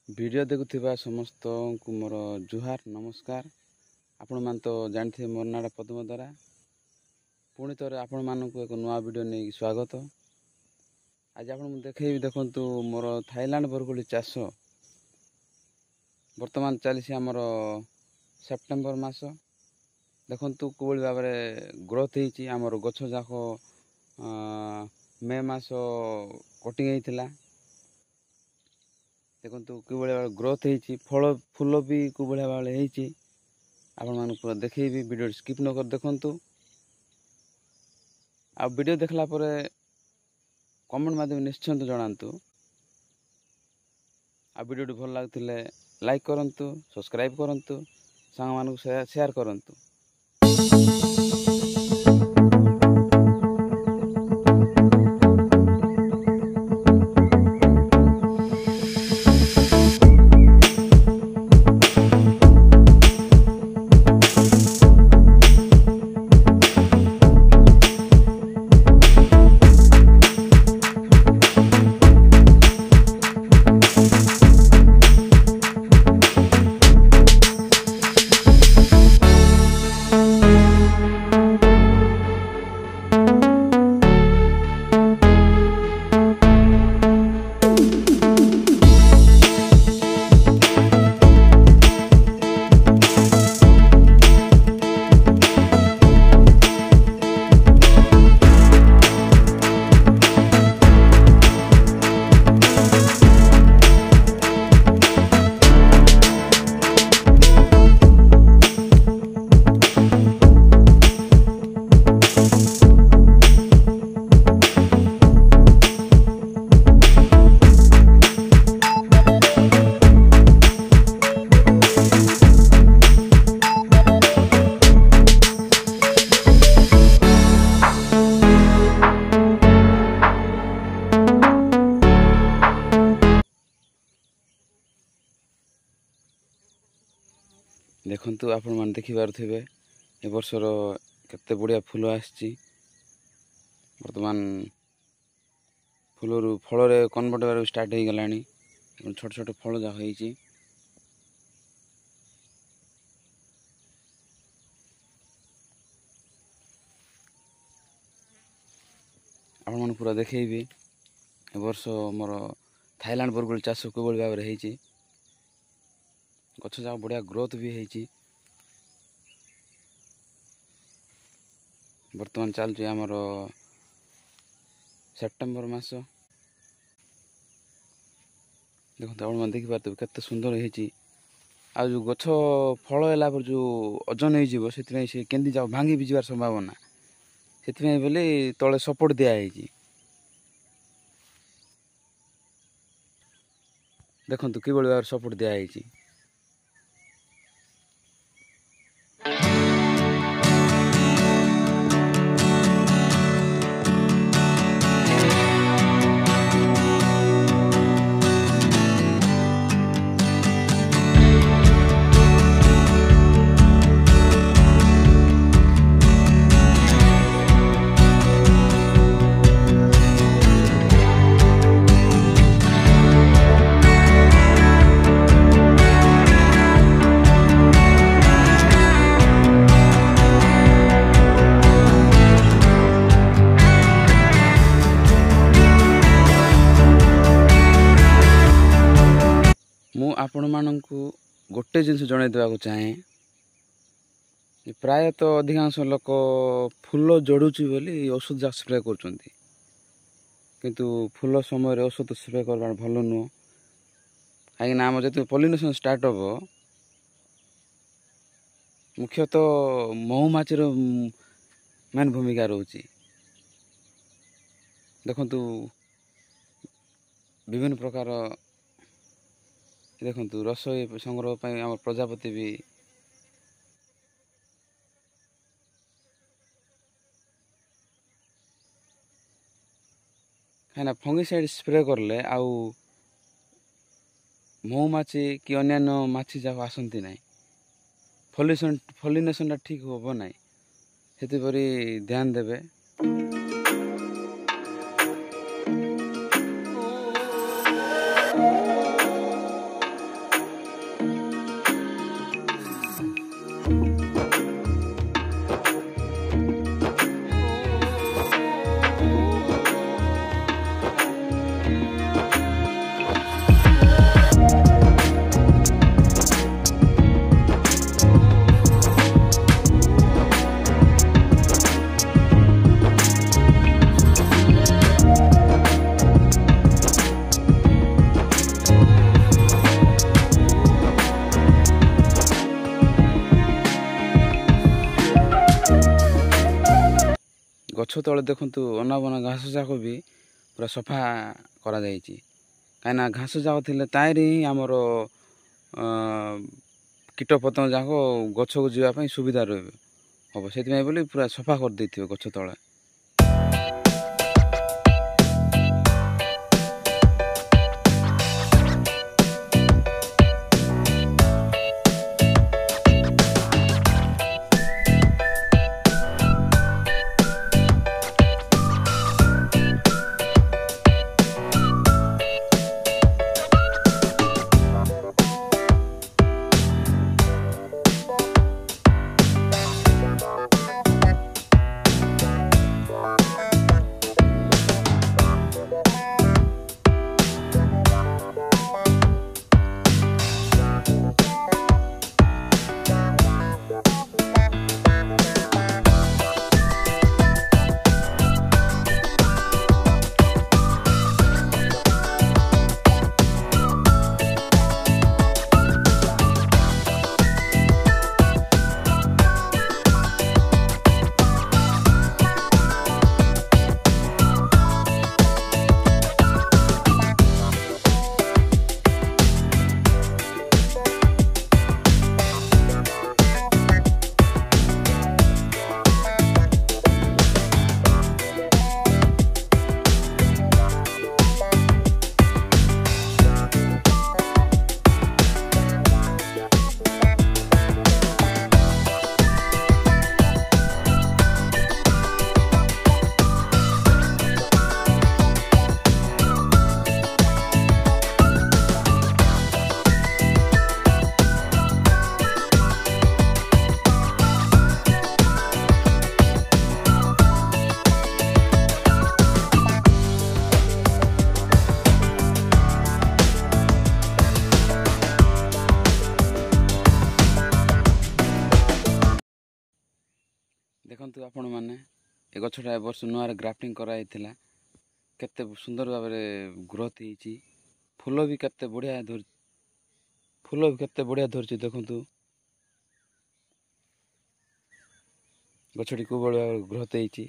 Video देखुथिबा समस्त को मोर जुहार नमस्कार। आपण मान तो जानथिबे मोर नाडा पद्मधरा। पुणी थोड़े आपण मानक एक नुआ वीडियो नहीं स्वागत। आज आपण देखी देखंतु मोर थाईलैंड बरगोली चाष वर्तमान चली आमर सेप्टेम्बर मास। देखंतु कोबल भाव ग्रोथ होती आमर गछ जाक मे मास कटिंग होता। देखो कि ग्रोथ होती फल फूल भी कोई भाव आपण मान पूरा देखी वीडियो स्किप न कर देखंतु। आ वीडियो देखला पर कमेंट माध्यम निश्चय जनातु। आ वीडियो भल लगुले लाइक करंतु, सब्सक्राइब करंतु, सांग मानक शेयर करंतु। देखंतु आपण मान देखि पारुथिबे ए वर्षर केते बढ़िया फूल आछि। वर्तमान फूलरू फल रे कन्वर्ट होबार स्टार्ट हो गलानी। छोट छोट फल जा होईची। आपण मान पूरा देखैबी ए वर्ष मोर थाईलैंड बरगोली चाष कोबल भाव रे होईची। गछ जा बढ़िया ग्रोथ भी होईची। वर्तमान चलछि आमर सेप्टेम्बर मास। देखो आप देखी पार्थे केते सुंदर होईची। आ जो गछ फल होला पर जो ओजन होई जीवो सेति से केंदी जाओ भांगी भी जीवार संभावना सेति बोली तळे सपोर्ट दिया होईची। देखंतु कि बळी भाव सपोर्ट दिया होईची। मु आपण मानकु गोटे जिनस जणाई देवाक चाहे। प्रायतः अधिकांश लोक फूल जोड़ुची बोली औषध जा स्प्रे करचंती, किंतु फूल समय औषध स्प्रे करबा भलो नुह। कहीं आम जत पॉलिनेशन स्टार्ट हम मुख्यतः महुमाछी मेन भूमिका रोची। देखंतु विभिन्न प्रकार देखंतु रस संग्रह पर आम प्रजापति भी कहीं फंगिसाइड स्प्रे करले आउ महुमाछी कि अन्यान्य माछी जाक आसंती नहीं। फॉलिनेशन ठीक हम ना से ध्यान देवे। तले देखु अनाबना घास जाक भी पूरा सफा करा कहीं घास जाक थे ताइरे ही आमर कीट पतंग जाक गछ को जावाई सुविधा हम से बोली पूरा सफा कर दे गछ तले। देखु आपण मैंने ए गछटा ए वर्ष नुआ ग्राफ्टिंग कराई केते सुंदर भाव में ग्रोथ होती फूल भी केते बढ़िया धरती देखु गछटी को भाव ग्रोथ होती।